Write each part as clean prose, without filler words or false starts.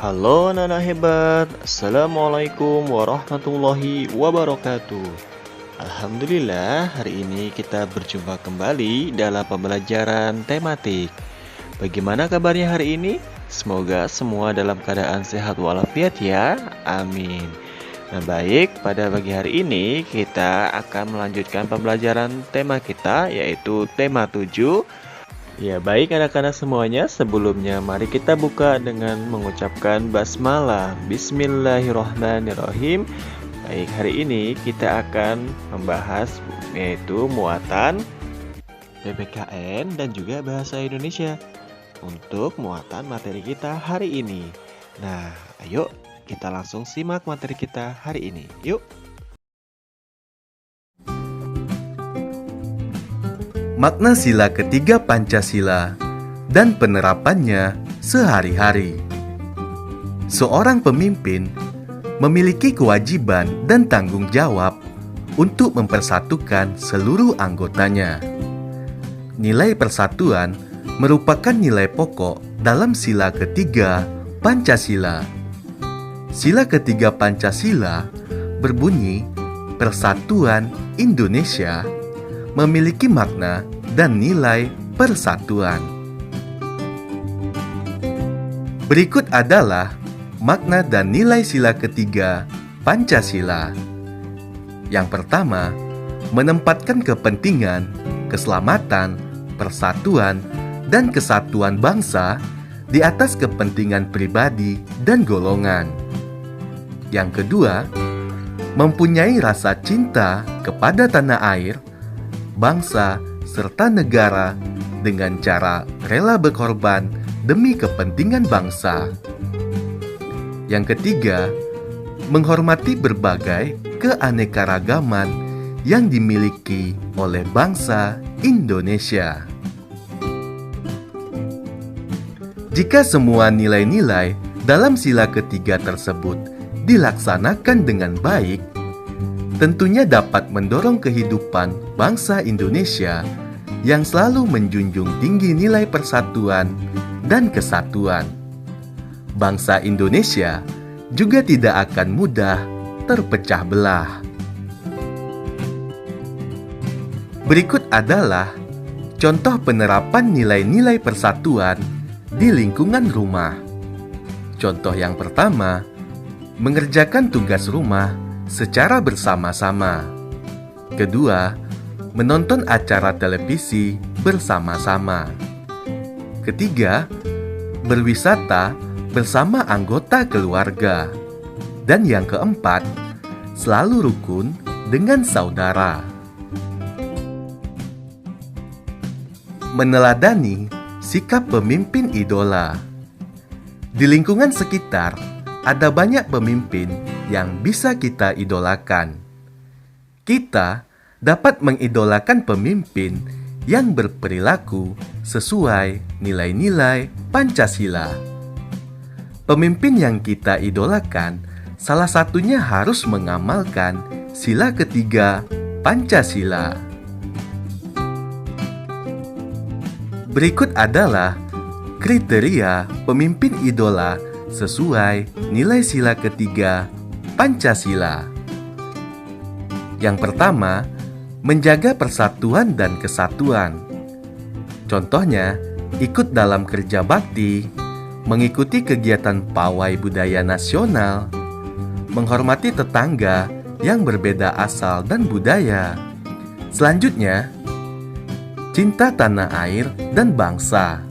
Halo anak-anak hebat, Assalamualaikum warahmatullahi wabarakatuh. Alhamdulillah, hari ini kita berjumpa kembali dalam pembelajaran tematik. Bagaimana kabarnya hari ini? Semoga semua dalam keadaan sehat walafiat ya, amin. Nah baik, pada pagi hari ini kita akan melanjutkan pembelajaran tema kita, yaitu tema 7. Ya baik anak-anak semuanya, sebelumnya mari kita buka dengan mengucapkan basmalah. Bismillahirrohmanirrohim. Baik, hari ini kita akan membahas yaitu muatan PPKN dan juga bahasa Indonesia untuk muatan materi kita hari ini. Nah, ayo kita langsung simak materi kita hari ini. Yuk. Makna sila ketiga Pancasila dan penerapannya sehari-hari. Seorang pemimpin memiliki kewajiban dan tanggung jawab untuk mempersatukan seluruh anggotanya. Nilai persatuan merupakan nilai pokok dalam sila ketiga Pancasila. Sila ketiga Pancasila berbunyi Persatuan Indonesia memiliki makna dan nilai persatuan. Berikut adalah makna dan nilai sila ketiga Pancasila. Yang pertama, menempatkan kepentingan, keselamatan, persatuan, dan kesatuan bangsa di atas kepentingan pribadi dan golongan. Yang kedua, mempunyai rasa cinta kepada tanah air, bangsa, serta negara dengan cara rela berkorban demi kepentingan bangsa. Yang ketiga, menghormati berbagai keanekaragaman yang dimiliki oleh bangsa Indonesia. Jika semua nilai-nilai dalam sila ketiga tersebut dilaksanakan dengan baik, tentunya dapat mendorong kehidupan bangsa Indonesia yang selalu menjunjung tinggi nilai persatuan dan kesatuan. Bangsa Indonesia juga tidak akan mudah terpecah belah. Berikut adalah contoh penerapan nilai-nilai persatuan di lingkungan rumah. Contoh yang pertama, mengerjakan tugas rumah secara bersama-sama. Kedua, menonton acara televisi bersama-sama. Ketiga, berwisata bersama anggota keluarga. Dan yang keempat, selalu rukun dengan saudara. Meneladani sikap pemimpin idola. Di lingkungan sekitar, ada banyak pemimpin yang bisa kita idolakan. Kita dapat mengidolakan pemimpin yang berperilaku sesuai nilai-nilai Pancasila. Pemimpin yang kita idolakan salah satunya harus mengamalkan sila ketiga Pancasila. Berikut adalah kriteria pemimpin idola sesuai nilai sila ketiga Pancasila. Yang pertama, menjaga persatuan dan kesatuan. Contohnya, ikut dalam kerja bakti, mengikuti kegiatan pawai budaya nasional, menghormati tetangga yang berbeda asal dan budaya. Selanjutnya, cinta tanah air dan bangsa.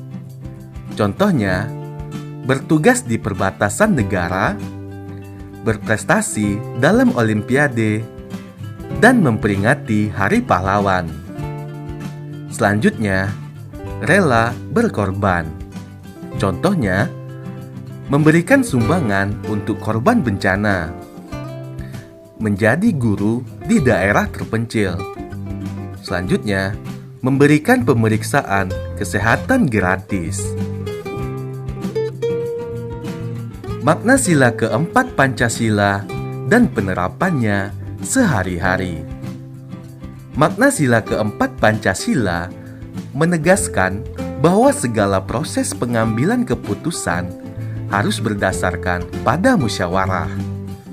Contohnya, bertugas di perbatasan negara, berprestasi dalam olimpiade, dan memperingati Hari Pahlawan. Selanjutnya, rela berkorban. Contohnya, memberikan sumbangan untuk korban bencana, menjadi guru di daerah terpencil. Selanjutnya, memberikan pemeriksaan kesehatan gratis. Makna sila keempat Pancasila dan penerapannya sehari-hari. Makna sila keempat Pancasila menegaskan bahwa segala proses pengambilan keputusan harus berdasarkan pada musyawarah,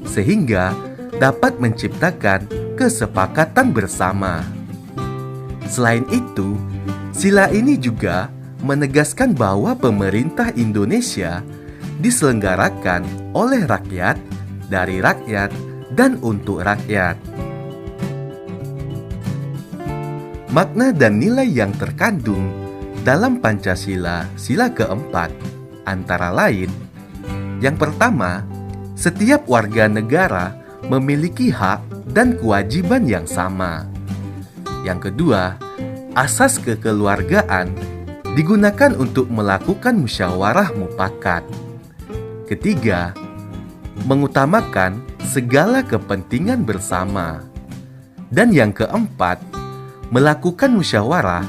sehingga dapat menciptakan kesepakatan bersama. Selain itu, sila ini juga menegaskan bahwa pemerintah Indonesia diselenggarakan oleh rakyat, dari rakyat, dan untuk rakyat. Makna dan nilai yang terkandung dalam Pancasila sila keempat antara lain: yang pertama, setiap warga negara memiliki hak dan kewajiban yang sama. Yang kedua, asas kekeluargaan digunakan untuk melakukan musyawarah mufakat. Ketiga, mengutamakan segala kepentingan bersama. Dan yang keempat, melakukan musyawarah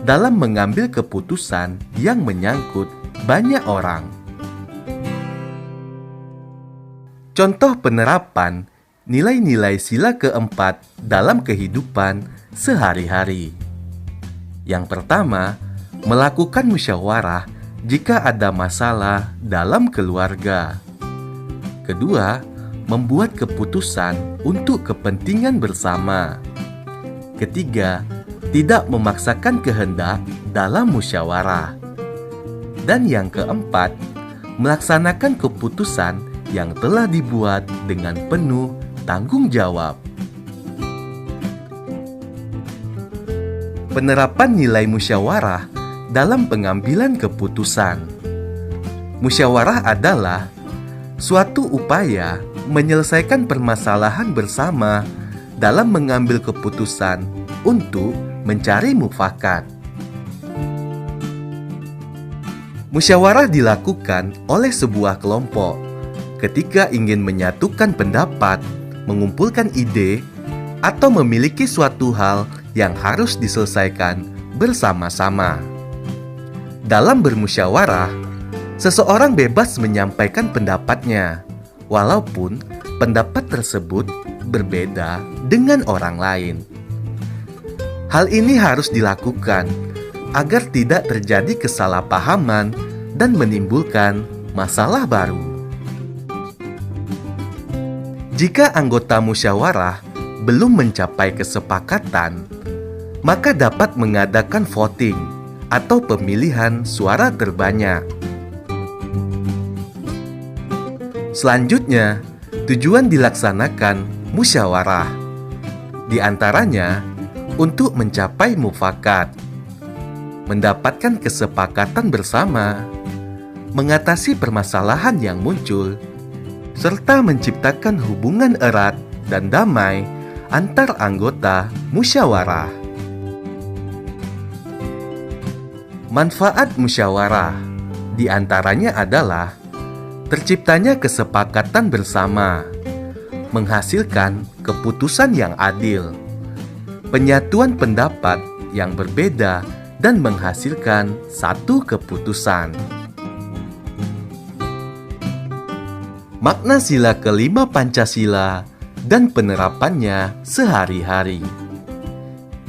dalam mengambil keputusan yang menyangkut banyak orang. Contoh penerapan nilai-nilai sila keempat dalam kehidupan sehari-hari. Yang pertama, melakukan musyawarah jika ada masalah dalam keluarga. Kedua, membuat keputusan untuk kepentingan bersama. Ketiga, tidak memaksakan kehendak dalam musyawarah. Dan yang keempat, melaksanakan keputusan yang telah dibuat dengan penuh tanggung jawab. Penerapan nilai musyawarah dalam pengambilan keputusan. Musyawarah adalah suatu upaya menyelesaikan permasalahan bersama dalam mengambil keputusan untuk mencari mufakat. Musyawarah dilakukan oleh sebuah kelompok ketika ingin menyatukan pendapat, mengumpulkan ide, atau memiliki suatu hal yang harus diselesaikan bersama-sama. Dalam bermusyawarah, seseorang bebas menyampaikan pendapatnya, walaupun pendapat tersebut berbeda dengan orang lain. Hal ini harus dilakukan agar tidak terjadi kesalahpahaman dan menimbulkan masalah baru. Jika anggota musyawarah belum mencapai kesepakatan, maka dapat mengadakan voting atau pemilihan suara terbanyak. Selanjutnya, tujuan dilaksanakan musyawarah, di antaranya untuk mencapai mufakat, mendapatkan kesepakatan bersama, mengatasi permasalahan yang muncul, serta menciptakan hubungan erat dan damai antar anggota musyawarah. Manfaat musyawarah di antaranya adalah terciptanya kesepakatan bersama, menghasilkan keputusan yang adil, penyatuan pendapat yang berbeda, dan menghasilkan satu keputusan. Makna sila kelima Pancasila dan penerapannya sehari-hari.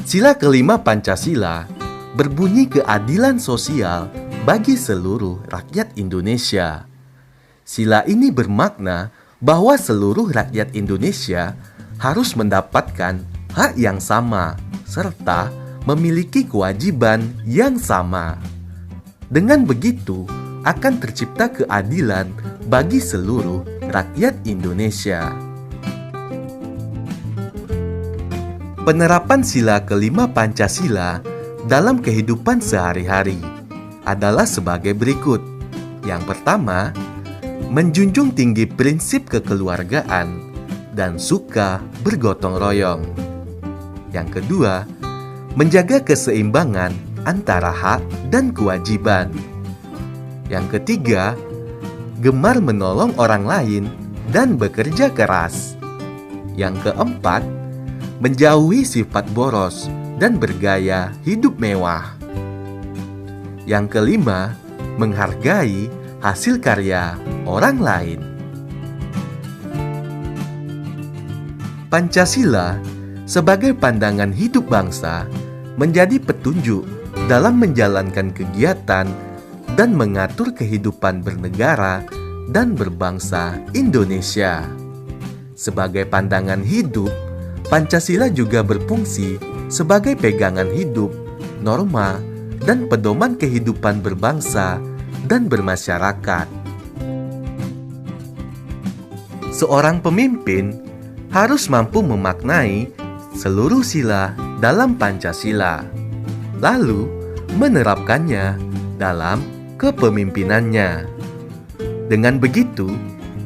Sila kelima Pancasila berbunyi keadilan sosial bagi seluruh rakyat Indonesia. Sila ini bermakna bahwa seluruh rakyat Indonesia harus mendapatkan hak yang sama serta memiliki kewajiban yang sama. Dengan begitu, akan tercipta keadilan bagi seluruh rakyat Indonesia. Penerapan sila kelima Pancasila dalam kehidupan sehari-hari adalah sebagai berikut. Yang pertama, menjunjung tinggi prinsip kekeluargaan dan suka bergotong royong. Yang kedua, menjaga keseimbangan antara hak dan kewajiban. Yang ketiga, gemar menolong orang lain dan bekerja keras. Yang keempat, menjauhi sifat boros dan bergaya hidup mewah. Yang kelima, menghargai hasil karya orang lain. Pancasila sebagai pandangan hidup bangsa menjadi petunjuk dalam menjalankan kegiatan dan mengatur kehidupan bernegara dan berbangsa Indonesia. Sebagai pandangan hidup, Pancasila juga berfungsi sebagai pegangan hidup, norma, dan pedoman kehidupan berbangsa dan bermasyarakat. Seorang pemimpin harus mampu memaknai seluruh sila dalam Pancasila, lalu menerapkannya dalam kepemimpinannya. Dengan begitu,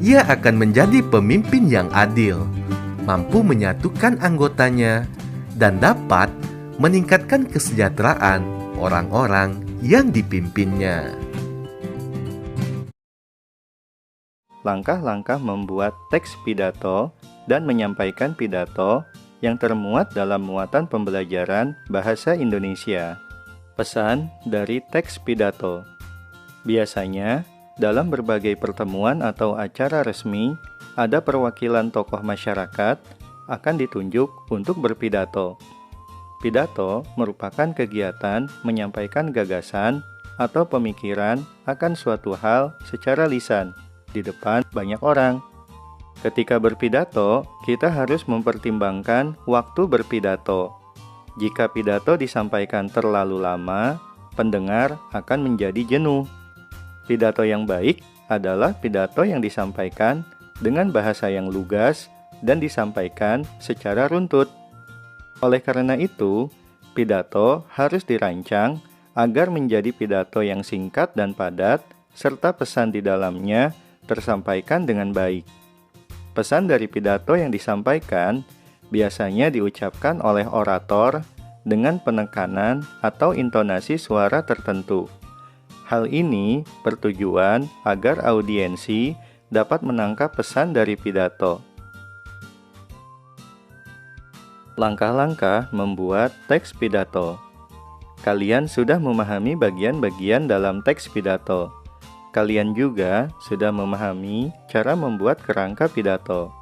ia akan menjadi pemimpin yang adil, mampu menyatukan anggotanya, dan dapat meningkatkan kesejahteraan orang-orang yang dipimpinnya. Langkah-langkah membuat teks pidato dan menyampaikan pidato yang termuat dalam muatan pembelajaran bahasa Indonesia. Pesan dari teks pidato. Biasanya, dalam berbagai pertemuan atau acara resmi, ada perwakilan tokoh masyarakat akan ditunjuk untuk berpidato. Pidato merupakan kegiatan menyampaikan gagasan atau pemikiran akan suatu hal secara lisan di depan banyak orang. Ketika berpidato, kita harus mempertimbangkan waktu berpidato. Jika pidato disampaikan terlalu lama, pendengar akan menjadi jenuh. Pidato yang baik adalah pidato yang disampaikan dengan bahasa yang lugas dan disampaikan secara runtut. Oleh karena itu, pidato harus dirancang agar menjadi pidato yang singkat dan padat, serta pesan di dalamnya tersampaikan dengan baik. Pesan dari pidato yang disampaikan biasanya diucapkan oleh orator dengan penekanan atau intonasi suara tertentu. Hal ini bertujuan agar audiensi dapat menangkap pesan dari pidato. Langkah-langkah membuat teks pidato. Kalian sudah memahami bagian-bagian dalam teks pidato. Kalian juga sudah memahami cara membuat kerangka pidato.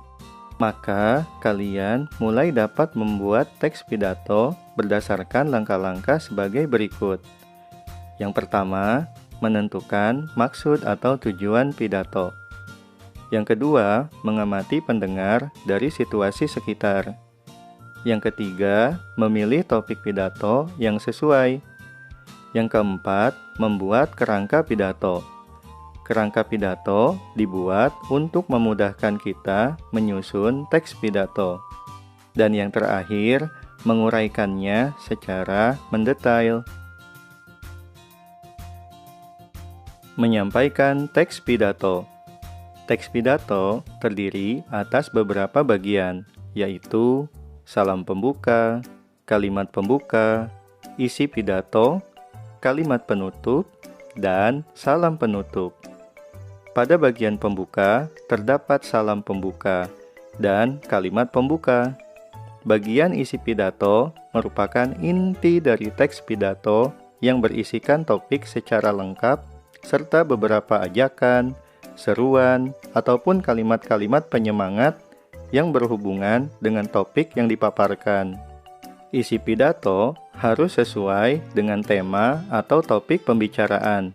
Maka, kalian mulai dapat membuat teks pidato berdasarkan langkah-langkah sebagai berikut. Yang pertama, menentukan maksud atau tujuan pidato. Yang kedua, mengamati pendengar dari situasi sekitar. Yang ketiga, memilih topik pidato yang sesuai. Yang keempat, membuat kerangka pidato. Kerangka pidato dibuat untuk memudahkan kita menyusun teks pidato. Dan yang terakhir, menguraikannya secara mendetail. Menyampaikan teks pidato. Teks pidato terdiri atas beberapa bagian, yaitu salam pembuka, kalimat pembuka, isi pidato, kalimat penutup, dan salam penutup. Pada bagian pembuka, terdapat salam pembuka dan kalimat pembuka. Bagian isi pidato merupakan inti dari teks pidato yang berisikan topik secara lengkap serta beberapa ajakan, seruan, ataupun kalimat-kalimat penyemangat yang berhubungan dengan topik yang dipaparkan. Isi pidato harus sesuai dengan tema atau topik pembicaraan.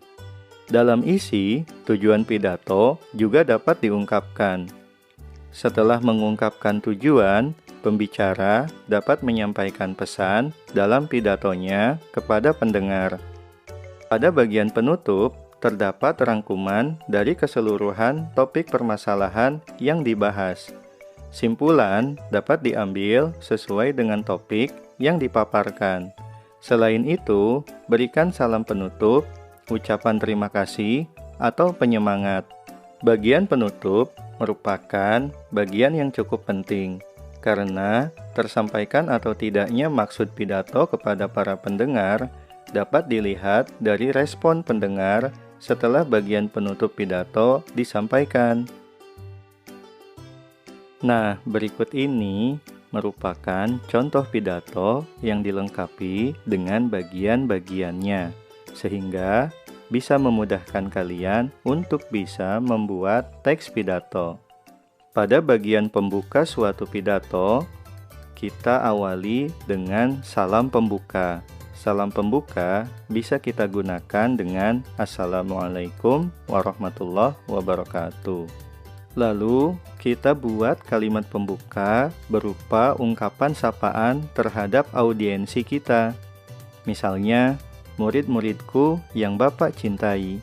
Dalam isi, tujuan pidato juga dapat diungkapkan. Setelah mengungkapkan tujuan, pembicara dapat menyampaikan pesan dalam pidatonya kepada pendengar. Pada bagian penutup, terdapat rangkuman dari keseluruhan topik permasalahan yang dibahas. Simpulan dapat diambil sesuai dengan topik yang dipaparkan. Selain itu, berikan salam penutup, ucapan terima kasih, atau penyemangat. Bagian penutup merupakan bagian yang cukup penting, karena tersampaikan atau tidaknya maksud pidato kepada para pendengar dapat dilihat dari respon pendengar setelah bagian penutup pidato disampaikan. Nah, berikut ini merupakan contoh pidato yang dilengkapi dengan bagian-bagiannya, sehingga bisa memudahkan kalian untuk bisa membuat teks pidato. Pada bagian pembuka suatu pidato, kita awali dengan salam pembuka. salam pembuka bisa kita gunakan dengan Assalamualaikum warahmatullahi wabarakatuh. Lalu, kita buat kalimat pembuka berupa ungkapan sapaan terhadap audiensi kita. Misalnya, murid-muridku yang Bapak cintai.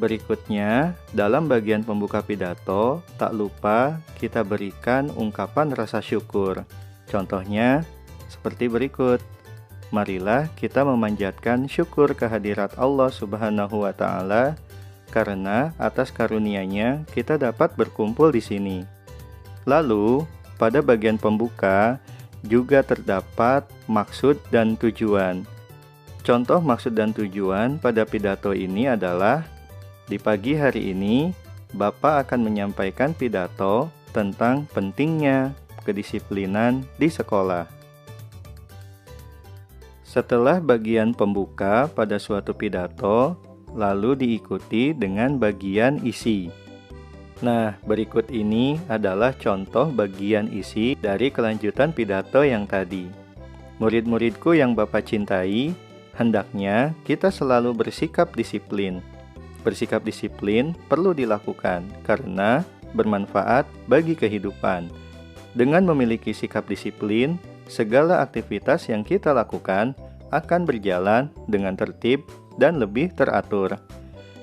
Berikutnya, dalam bagian pembuka pidato, tak lupa kita berikan ungkapan rasa syukur. Contohnya, seperti berikut. Marilah kita memanjatkan syukur kehadirat Allah Subhanahu wa Ta'ala, karena atas karunia-Nya kita dapat berkumpul di sini. Lalu, pada bagian pembuka juga terdapat maksud dan tujuan. Contoh maksud dan tujuan pada pidato ini adalah, di pagi hari ini, Bapak akan menyampaikan pidato tentang pentingnya kedisiplinan di sekolah. Setelah bagian pembuka pada suatu pidato, lalu diikuti dengan bagian isi. Nah, berikut ini adalah contoh bagian isi dari kelanjutan pidato yang tadi. Murid-muridku yang Bapak cintai, hendaknya kita selalu bersikap disiplin. Bersikap disiplin perlu dilakukan karena bermanfaat bagi kehidupan. Dengan memiliki sikap disiplin, segala aktivitas yang kita lakukan akan berjalan dengan tertib dan lebih teratur.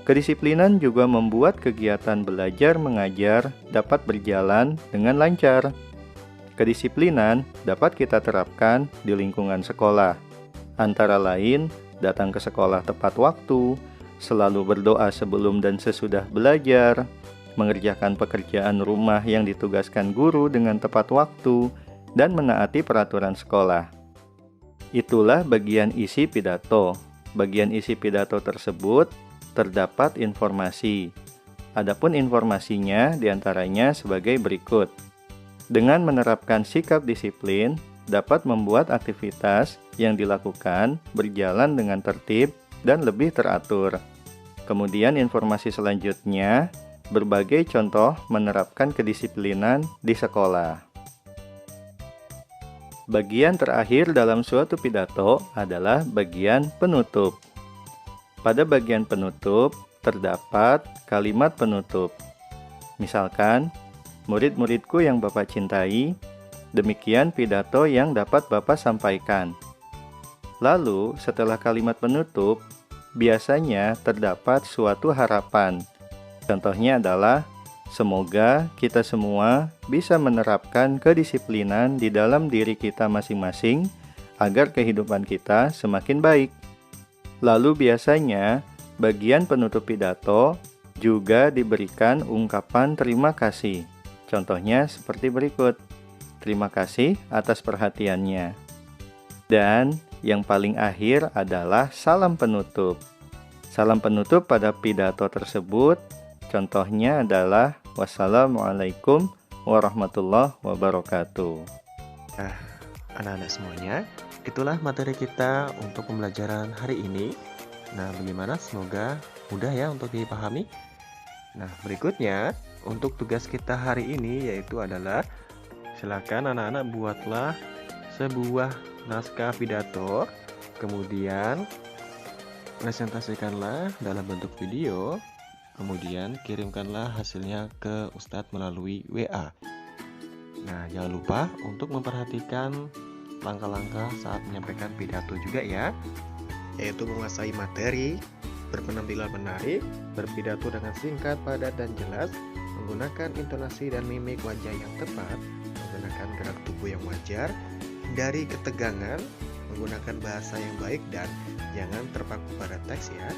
Kedisiplinan juga membuat kegiatan belajar mengajar dapat berjalan dengan lancar. Kedisiplinan dapat kita terapkan di lingkungan sekolah. Antara lain, datang ke sekolah tepat waktu, selalu berdoa sebelum dan sesudah belajar, mengerjakan pekerjaan rumah yang ditugaskan guru dengan tepat waktu, dan menaati peraturan sekolah. Itulah bagian isi pidato. Bagian isi pidato tersebut terdapat informasi. Adapun informasinya diantaranya sebagai berikut. Dengan menerapkan sikap disiplin, dapat membuat aktivitas yang dilakukan berjalan dengan tertib dan lebih teratur. Kemudian informasi selanjutnya, berbagai contoh menerapkan kedisiplinan di sekolah. Bagian terakhir dalam suatu pidato adalah bagian penutup. Pada bagian penutup, terdapat kalimat penutup. Misalkan, murid-muridku yang Bapak cintai, demikian pidato yang dapat Bapak sampaikan. Lalu, setelah kalimat penutup, biasanya terdapat suatu harapan. Contohnya adalah, semoga kita semua bisa menerapkan kedisiplinan di dalam diri kita masing-masing agar kehidupan kita semakin baik. Lalu biasanya bagian penutup pidato juga diberikan ungkapan terima kasih. Contohnya seperti berikut. Terima kasih atas perhatiannya. Dan yang paling akhir adalah salam penutup. Salam penutup pada pidato tersebut contohnya adalah wassalamualaikum warahmatullahi wabarakatuh. Nah, anak-anak semuanya, itulah materi kita untuk pembelajaran hari ini. Nah, bagaimana? Semoga mudah ya untuk dipahami. Nah, berikutnya untuk tugas kita hari ini yaitu adalah silakan anak-anak buatlah sebuah naskah pidato, kemudian presentasikanlah dalam bentuk video. Kemudian kirimkanlah hasilnya ke Ustadz melalui WA. Nah, jangan lupa untuk memperhatikan langkah-langkah saat menyampaikan pidato juga ya, yaitu menguasai materi, berpenampilan menarik, berpidato dengan singkat, padat, dan jelas, menggunakan intonasi dan mimik wajah yang tepat, menggunakan gerak tubuh yang wajar, hindari ketegangan, menggunakan bahasa yang baik, dan jangan terpaku pada teks ya.